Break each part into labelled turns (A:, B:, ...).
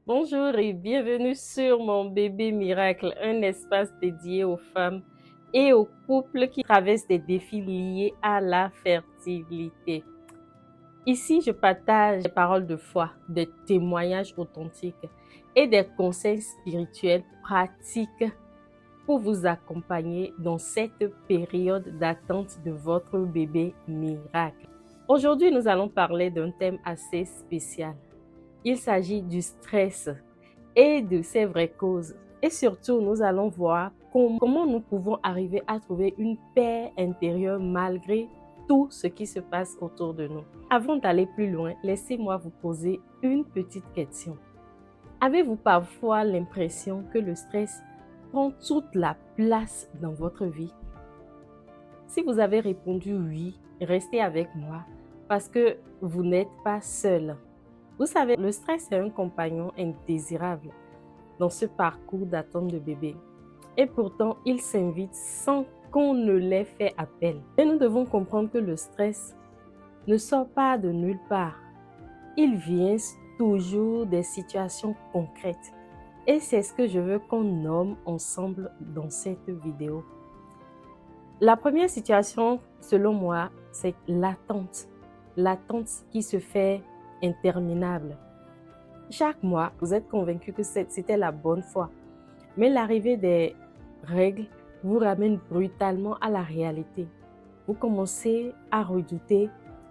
A: Bonjour et bienvenue sur Mon bébé miracle, un espace dédié aux femmes et aux couples qui traversent des défis liés à la fertilité. Ici, je partage des paroles de foi, des témoignages authentiques et des conseils spirituels pratiques pour vous accompagner dans cette période d'attente de votre bébé miracle. Aujourd'hui, nous allons parler d'un thème assez spécial. Il s'agit du stress et de ses vraies causes. Et surtout, nous allons voir comment nous pouvons arriver à trouver une paix intérieure malgré tout ce qui se passe autour de nous. Avant d'aller plus loin, laissez-moi vous poser une petite question. Avez-vous parfois l'impression que le stress prend toute la place dans votre vie? Si vous avez répondu oui, restez avec moi parce que vous n'êtes pas seul. Vous savez, le stress est un compagnon indésirable dans ce parcours d'attente de bébé. Et pourtant, il s'invite sans qu'on ne l'ait fait appel. Et nous devons comprendre que le stress ne sort pas de nulle part. Il vient toujours des situations concrètes. Et c'est ce que je veux qu'on nomme ensemble dans cette vidéo. La première situation, selon moi, c'est l'attente. L'attente qui se fait interminable. Chaque mois, vous êtes convaincu que c'était la bonne foi. Mais l'arrivée des règles vous ramène brutalement à la réalité. Vous commencez à redouter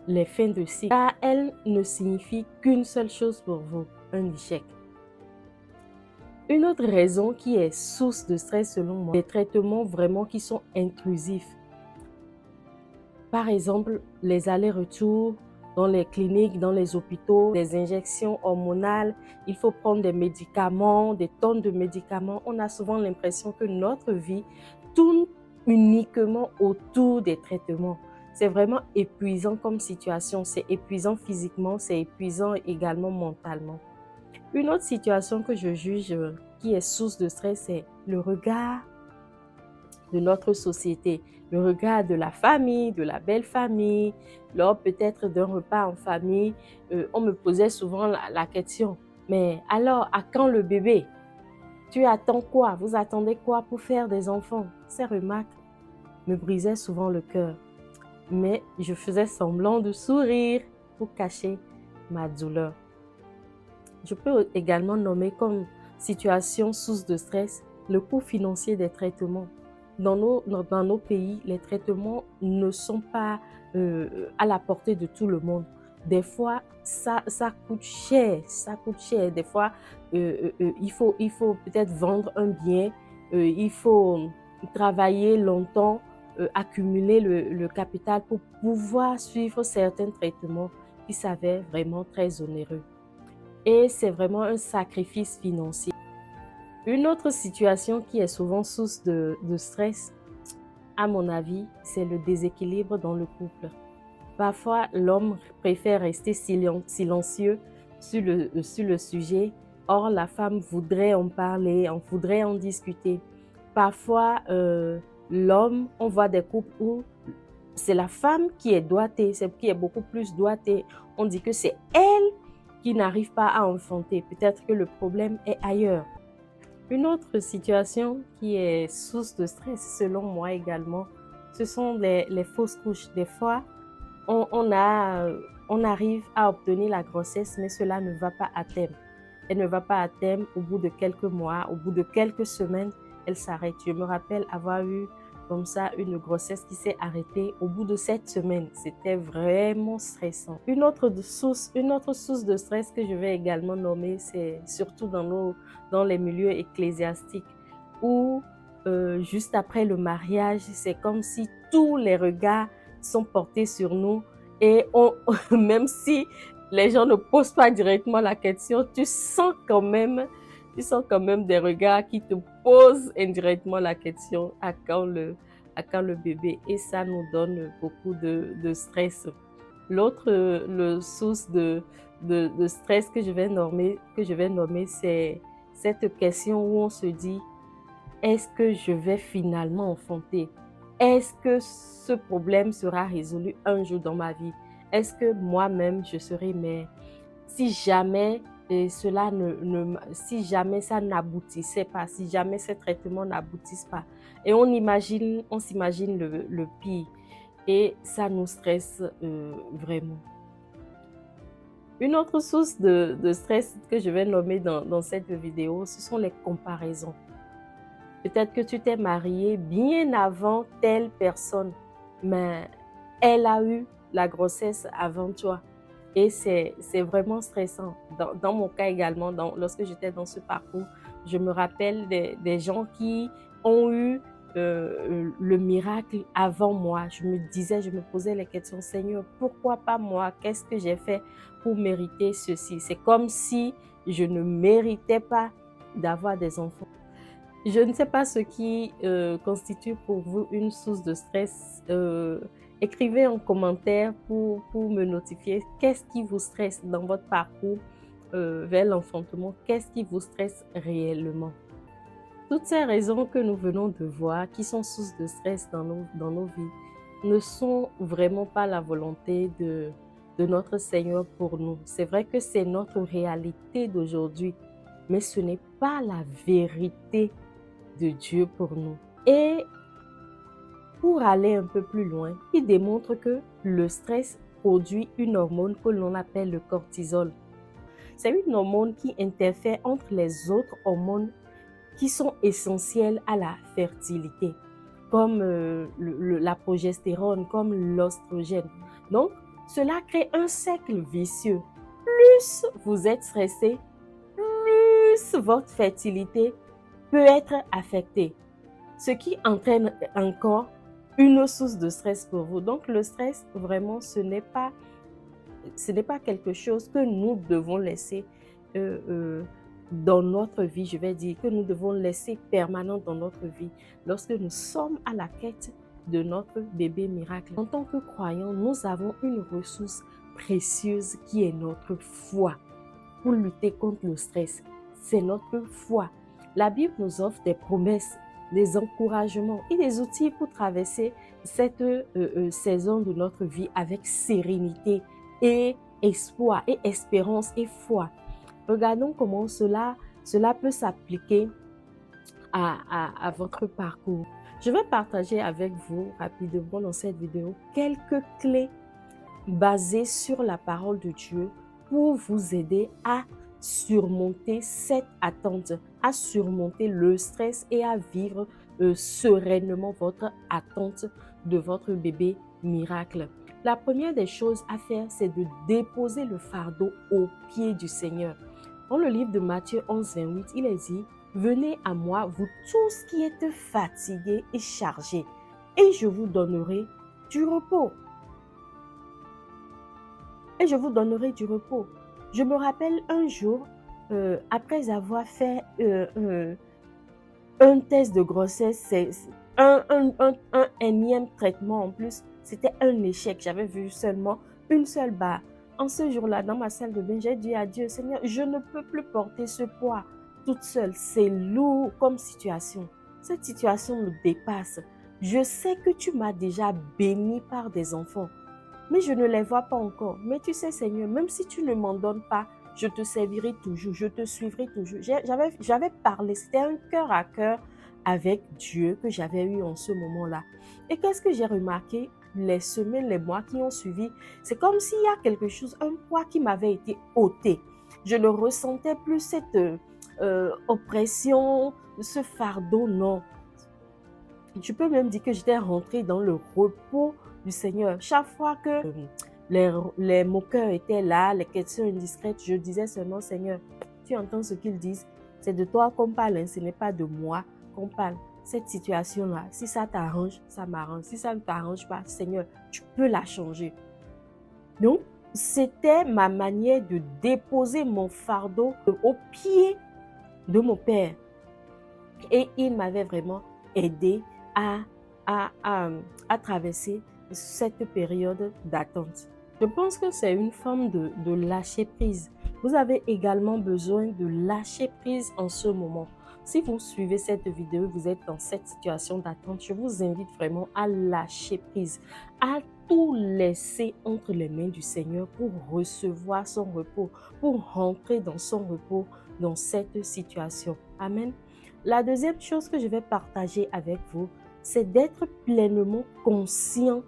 A: les fins de cycle, car elles ne signifient qu'une seule chose pour vous, un échec. Une autre raison qui est source de stress selon moi, des traitements vraiment qui sont intrusifs. Par exemple, les allers-retours dans les cliniques, dans les hôpitaux, des injections hormonales, il faut prendre des médicaments, des tonnes de médicaments. On a souvent l'impression que notre vie tourne uniquement autour des traitements. C'est vraiment épuisant comme situation, c'est épuisant physiquement, c'est épuisant également mentalement. Une autre situation que je juge qui est source de stress, c'est le regard de notre société, le regard de la famille, de la belle famille, lors peut-être d'un repas en famille. On me posait souvent la question, mais alors, à quand le bébé? Tu attends quoi? Vous attendez quoi pour faire des enfants? Ces remarques me brisaient souvent le cœur, mais je faisais semblant de sourire pour cacher ma douleur. Je peux également nommer comme situation source de stress le coût financier des traitements. Dans nos pays, les traitements ne sont pas à la portée de tout le monde. Des fois, ça coûte cher, ça coûte cher. Des fois, il faut peut-être vendre un bien, il faut travailler longtemps, accumuler le capital pour pouvoir suivre certains traitements qui s'avèrent vraiment très onéreux. Et c'est vraiment un sacrifice financier. Une autre situation qui est souvent source de stress, à mon avis, c'est le déséquilibre dans le couple. Parfois, l'homme préfère rester silencieux sur le sujet. Or, la femme voudrait en parler, on voudrait en discuter. Parfois, l'homme, on voit des couples où c'est la femme qui est doigtée, qui est beaucoup plus doigtée. On dit que c'est elle qui n'arrive pas à enfanter. Peut-être que le problème est ailleurs. Une autre situation qui est source de stress, selon moi également, ce sont les fausses couches. Des fois, on arrive à obtenir la grossesse, mais cela ne va pas à terme. Elle ne va pas à terme au bout de quelques mois, au bout de quelques semaines, elle s'arrête. Je me rappelle avoir eu comme ça une grossesse qui s'est arrêtée au bout de 7 semaines. C'était vraiment stressant. Une autre source de stress que je vais également nommer, c'est surtout dans les milieux ecclésiastiques où juste après le mariage, c'est comme si tous les regards sont portés sur nous et même si les gens ne posent pas directement la question, tu sens quand même des regards qui te posent indirectement la question à quand le bébé, et ça nous donne beaucoup de stress. L'autre source de stress que je vais nommer, c'est cette question où on se dit, est-ce que je vais finalement enfanter? Est-ce que ce problème sera résolu un jour dans ma vie? Est-ce que moi-même je serai mère? Si jamais Et cela si jamais ça n'aboutissait pas, si jamais ces traitements n'aboutissent pas. Et on s'imagine le pire. Et ça nous stresse vraiment. Une autre source de stress que je vais nommer dans cette vidéo, ce sont les comparaisons. Peut-être que tu t'es marié bien avant telle personne, mais elle a eu la grossesse avant toi. Et c'est vraiment stressant. Dans mon cas également, lorsque j'étais dans ce parcours, je me rappelle des gens qui ont eu le miracle avant moi. Je me posais les questions, Seigneur, pourquoi pas moi? Qu'est-ce que j'ai fait pour mériter ceci? C'est comme si je ne méritais pas d'avoir des enfants. Je ne sais pas ce qui constitue pour vous une source de stress. Écrivez en commentaire pour me notifier qu'est-ce qui vous stresse dans votre parcours vers l'enfantement. Qu'est-ce qui vous stresse réellement? Toutes ces raisons que nous venons de voir, qui sont sources de stress dans nos vies, ne sont vraiment pas la volonté de notre Seigneur pour nous. C'est vrai que c'est notre réalité d'aujourd'hui, mais ce n'est pas la vérité de Dieu pour nous. Et pour aller un peu plus loin, il démontre que le stress produit une hormone que l'on appelle le cortisol. C'est une hormone qui interfère entre les autres hormones qui sont essentielles à la fertilité, comme la progestérone, comme l'oestrogène. Donc, cela crée un cercle vicieux. Plus vous êtes stressé, plus votre fertilité peut être affectée, ce qui entraîne encore une source de stress pour vous. Donc, le stress, vraiment, ce n'est pas quelque chose que nous devons laisser dans notre vie, je vais dire, que nous devons laisser permanent dans notre vie lorsque nous sommes à la quête de notre bébé miracle. En tant que croyants, nous avons une ressource précieuse qui est notre foi pour lutter contre le stress. C'est notre foi. La Bible nous offre des promesses, des encouragements et des outils pour traverser cette saison de notre vie avec sérénité et espoir et espérance et foi. Regardons comment cela peut s'appliquer à votre parcours. Je vais partager avec vous rapidement dans cette vidéo quelques clés basées sur la parole de Dieu pour vous aider à surmonter cette attente, à surmonter le stress et à vivre sereinement votre attente de votre bébé miracle. La première des choses à faire, c'est de déposer le fardeau aux pieds du Seigneur. Dans le livre de Matthieu 11, 28, il est dit « Venez à moi, vous tous qui êtes fatigués et chargés, et je vous donnerai du repos. » Et je vous donnerai du repos. Je me rappelle un jour, après avoir fait un test de grossesse, un énième traitement en plus, c'était un échec. J'avais vu seulement une seule barre. En ce jour-là, dans ma salle de bain, j'ai dit à Dieu, Seigneur, je ne peux plus porter ce poids toute seule. C'est lourd comme situation. Cette situation me dépasse. Je sais que tu m'as déjà béni par des enfants, mais je ne les vois pas encore. Mais tu sais, Seigneur, même si tu ne m'en donnes pas, je te servirai toujours, je te suivrai toujours. J'avais parlé, c'était un cœur à cœur avec Dieu que j'avais eu en ce moment-là. Et qu'est-ce que j'ai remarqué? Les semaines, les mois qui ont suivi, c'est comme s'il y a quelque chose, un poids qui m'avait été ôté. Je ne ressentais plus cette oppression, ce fardeau, non. Je peux même dire que j'étais rentrée dans le repos du Seigneur. Chaque fois que les moqueurs étaient là, les questions indiscrètes, je disais seulement, Seigneur, tu entends ce qu'ils disent? C'est de toi qu'on parle, hein, ce n'est pas de moi qu'on parle. Cette situation-là, si ça t'arrange, ça m'arrange. Si ça ne t'arrange pas, Seigneur, tu peux la changer. Donc, c'était ma manière de déposer mon fardeau au pied de mon Père. Et il m'avait vraiment aidé à traverser cette période d'attente. Je pense que c'est une forme de lâcher prise. Vous avez également besoin de lâcher prise en ce moment. Si vous suivez cette vidéo, vous êtes dans cette situation d'attente, je vous invite vraiment à lâcher prise, à tout laisser entre les mains du Seigneur pour recevoir son repos, pour rentrer dans son repos dans cette situation. Amen. La deuxième chose que je vais partager avec vous, c'est d'être pleinement consciente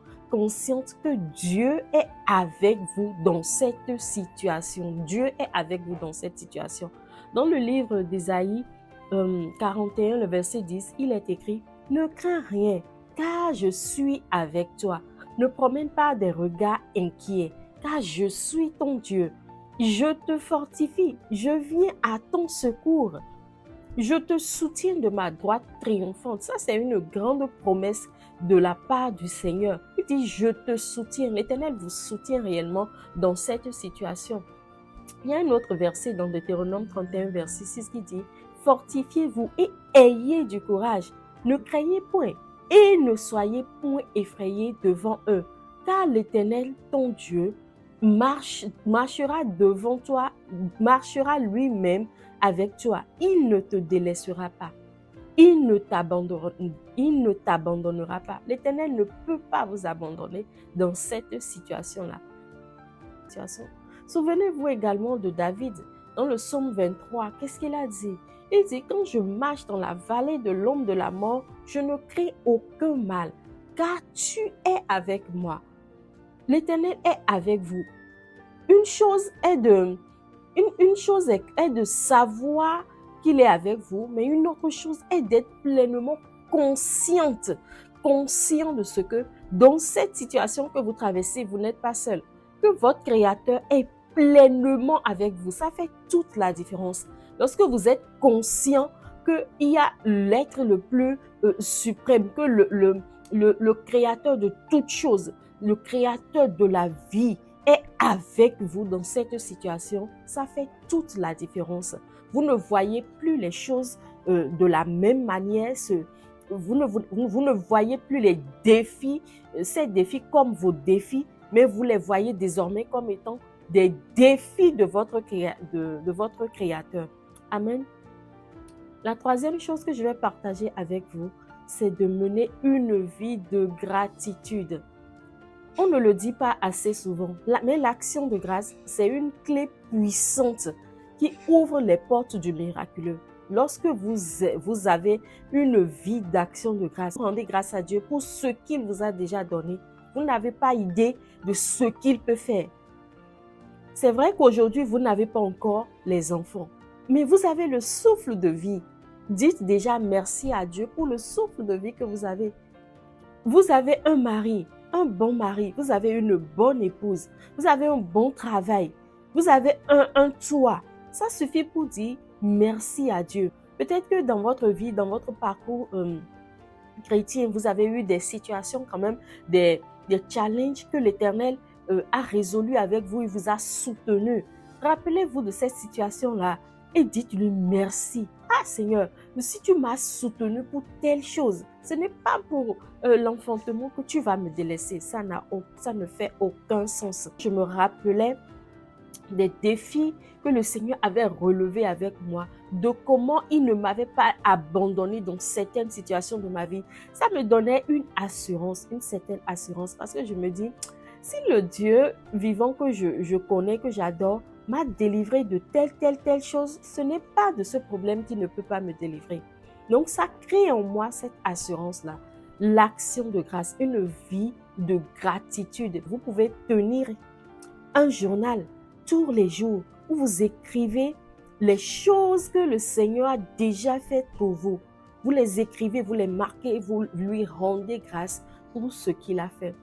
A: que Dieu est avec vous dans cette situation. Dieu est avec vous dans cette situation. Dans le livre d'Ésaïe 41, le verset 10, il est écrit « Ne crains rien, car je suis avec toi. Ne promène pas des regards inquiets, car je suis ton Dieu. Je te fortifie, je viens à ton secours. Je te soutiens de ma droite triomphante. » Ça, c'est une grande promesse de la part du Seigneur. Il dit, je te soutiens. L'Éternel vous soutient réellement dans cette situation. Il y a un autre verset dans Deutéronome 31, verset 6 qui dit, fortifiez-vous et ayez du courage. Ne craignez point et ne soyez point effrayés devant eux. Car l'Éternel, ton Dieu, marchera devant toi, marchera lui-même avec toi. Il ne te délaissera pas. Il ne t'abandonnera pas. L'Éternel ne peut pas vous abandonner dans cette situation-là. Souvenez-vous également de David. Dans le psaume 23, qu'est-ce qu'il a dit? Il dit, quand je marche dans la vallée de l'ombre de la mort, je ne crains aucun mal, car tu es avec moi. L'Éternel est avec vous. Une chose est de savoir qu'il est avec vous, mais une autre chose est d'être pleinement conscient de ce que dans cette situation que vous traversez, vous n'êtes pas seul, que votre Créateur est pleinement avec vous. Ça fait toute la différence. Lorsque vous êtes conscient qu'il y a l'être le plus suprême, que le Créateur de toutes choses, le Créateur de la vie est avec vous dans cette situation, ça fait toute la différence. Vous ne voyez plus les choses de la même manière. Vous ne voyez plus les défis, ces défis comme vos défis, mais vous les voyez désormais comme étant des défis de votre Créateur. Amen. La troisième chose que je vais partager avec vous, c'est de mener une vie de gratitude. On ne le dit pas assez souvent, mais l'action de grâce, c'est une clé puissante qui ouvre les portes du miraculeux. Lorsque vous avez une vie d'action de grâce, vous rendez grâce à Dieu pour ce qu'il vous a déjà donné. Vous n'avez pas idée de ce qu'il peut faire. C'est vrai qu'aujourd'hui, vous n'avez pas encore les enfants, mais vous avez le souffle de vie. Dites déjà merci à Dieu pour le souffle de vie que vous avez. Vous avez un mari, un bon mari, vous avez une bonne épouse, vous avez un bon travail, vous avez un toit. Ça suffit pour dire merci à Dieu. Peut-être que dans votre vie, dans votre parcours chrétien, vous avez eu des situations quand même, des challenges que l'Éternel a résolus avec vous, il vous a soutenu. Rappelez-vous de cette situation-là et dites-lui merci. Ah Seigneur, si tu m'as soutenu pour telle chose, ce n'est pas pour l'enfantement que tu vas me délaisser. Ça ne fait aucun sens. Je me rappelais des défis que le Seigneur avait relevés avec moi, de comment il ne m'avait pas abandonné dans certaines situations de ma vie. Ça me donnait une certaine assurance, parce que je me dis, si le Dieu vivant que je connais, que j'adore, m'a délivré de telle chose, ce n'est pas de ce problème qu'il ne peut pas me délivrer. Donc ça crée en moi cette assurance-là, l'action de grâce, une vie de gratitude. Vous pouvez tenir un journal tous les jours où vous écrivez les choses que le Seigneur a déjà faites pour vous. Vous les écrivez, vous les marquez, vous lui rendez grâce pour ce qu'il a fait.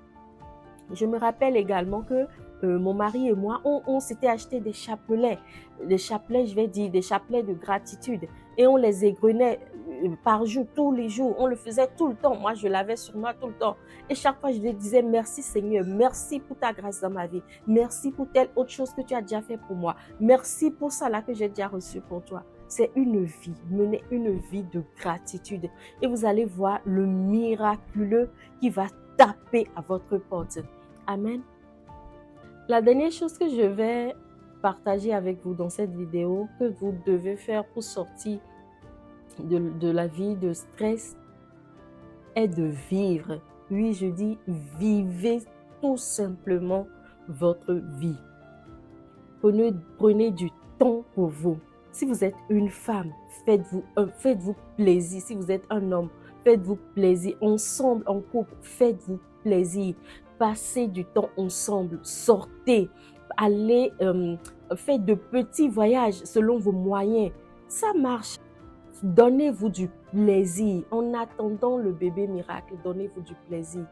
A: Je me rappelle également que mon mari et moi, on s'était acheté des chapelets, je vais dire, des chapelets de gratitude. Et on les égrenait par jour, tous les jours. On le faisait tout le temps. Moi, je l'avais sur moi tout le temps. Et chaque fois, je lui disais, merci Seigneur, merci pour ta grâce dans ma vie. Merci pour telle autre chose que tu as déjà fait pour moi. Merci pour ça là que j'ai déjà reçu pour toi. C'est une vie, mener une vie de gratitude. Et vous allez voir le miraculeux qui va taper à votre porte. Amen. La dernière chose que je vais partager avec vous dans cette vidéo, que vous devez faire pour sortir de la vie de stress est de vivre. Oui, je dis, vivez tout simplement votre vie. Prenez du temps pour vous. Si vous êtes une femme, faites-vous plaisir. Si vous êtes un homme, faites-vous plaisir. Ensemble, en couple, faites-vous plaisir. Passez du temps ensemble, sortez, allez, faites de petits voyages selon vos moyens. Ça marche. Donnez-vous du plaisir. En attendant le bébé miracle, donnez-vous du plaisir.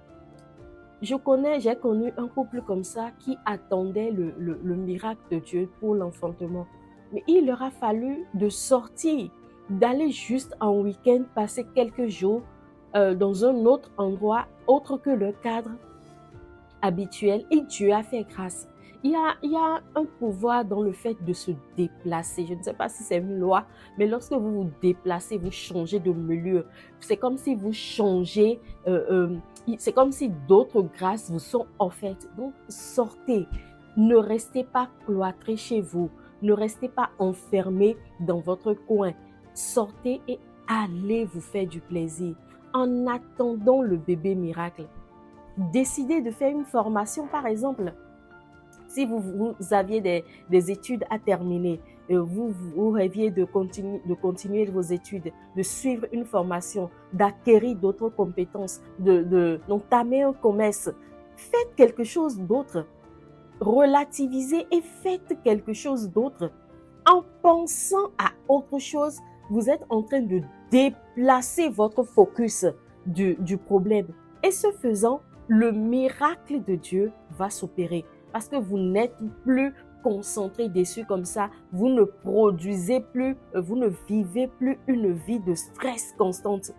A: J'ai connu un couple comme ça qui attendait le miracle de Dieu pour l'enfantement. Mais il leur a fallu de sortir, d'aller juste en week-end, passer quelques jours dans un autre endroit, autre que le cadre habituel. Et Dieu a fait grâce. Il y a un pouvoir dans le fait de se déplacer. Je ne sais pas si c'est une loi, mais lorsque vous vous déplacez, vous changez de milieu. C'est comme si vous changez, c'est comme si d'autres grâces vous sont offertes. Donc, sortez. Ne restez pas cloîtrés chez vous. Ne restez pas enfermés dans votre coin. Sortez et allez vous faire du plaisir. En attendant le bébé miracle, décidez de faire une formation, par exemple. Si vous aviez des études à terminer, vous rêviez de continuer vos études, de suivre une formation, d'acquérir d'autres compétences, d'entamer un commerce, faites quelque chose d'autre. Relativisez et faites quelque chose d'autre. En pensant à autre chose, vous êtes en train de déplacer votre focus du problème. Et ce faisant, le miracle de Dieu va s'opérer. Parce que vous n'êtes plus concentré dessus comme ça, vous ne produisez plus, vous ne vivez plus une vie de stress constante.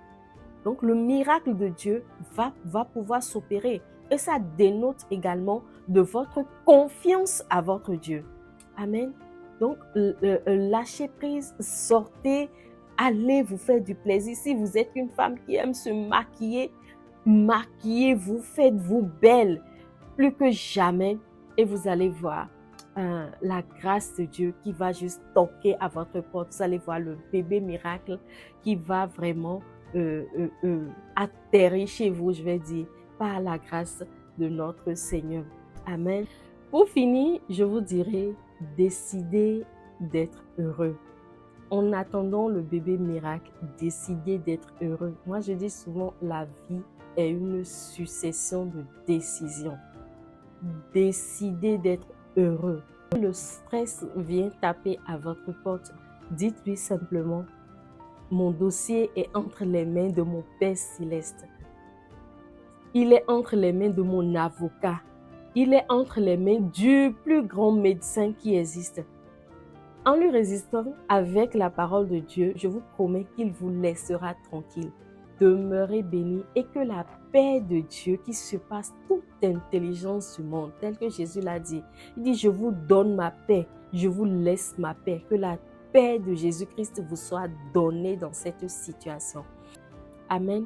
A: Donc le miracle de Dieu va pouvoir s'opérer. Et ça dénote également de votre confiance à votre Dieu. Amen. Donc lâchez prise, sortez, allez vous faire du plaisir. Si vous êtes une femme qui aime se maquiller, maquillez-vous, faites-vous belle plus que jamais. Et vous allez voir la grâce de Dieu qui va juste toquer à votre porte. Vous allez voir le bébé miracle qui va vraiment atterrir chez vous, je vais dire, par la grâce de notre Seigneur. Amen. Pour finir, je vous dirai, décidez d'être heureux. En attendant le bébé miracle, décidez d'être heureux. Moi, je dis souvent, la vie est une succession de décisions. Décidez d'être heureux. Quand le stress vient taper à votre porte, dites-lui simplement, mon dossier est entre les mains de mon Père Céleste. Il est entre les mains de mon avocat. Il est entre les mains du plus grand médecin qui existe. En lui résistant avec la parole de Dieu, je vous promets qu'il vous laissera tranquille. Demeurez bénis et que la paix de Dieu qui surpasse toute intelligence du monde, tel que Jésus l'a dit. Il dit, je vous donne ma paix, je vous laisse ma paix. Que la paix de Jésus-Christ vous soit donnée dans cette situation. Amen.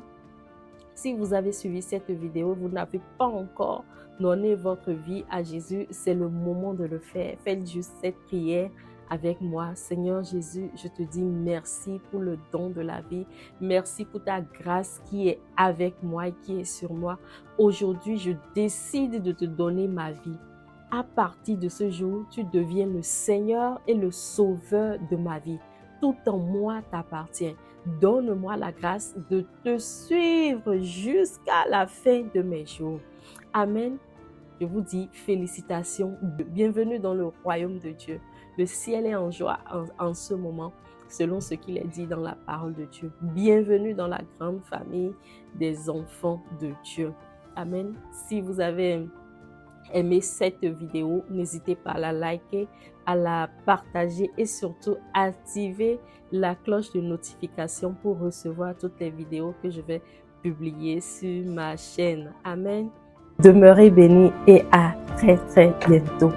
A: Si vous avez suivi cette vidéo, vous n'avez pas encore donné votre vie à Jésus, c'est le moment de le faire. Faites juste cette prière avec moi. Seigneur Jésus, je te dis merci pour le don de la vie. Merci pour ta grâce qui est avec moi et qui est sur moi. Aujourd'hui, je décide de te donner ma vie. À partir de ce jour, tu deviens le Seigneur et le Sauveur de ma vie. Tout en moi t'appartient. Donne-moi la grâce de te suivre jusqu'à la fin de mes jours. Amen. Je vous dis félicitations. Bienvenue dans le royaume de Dieu. Le ciel est en joie en ce moment, selon ce qu'il est dit dans la parole de Dieu. Bienvenue dans la grande famille des enfants de Dieu. Amen. Si vous avez aimé cette vidéo, n'hésitez pas à la liker, à la partager et surtout activer la cloche de notification pour recevoir toutes les vidéos que je vais publier sur ma chaîne. Amen. Demeurez bénis et à très bientôt.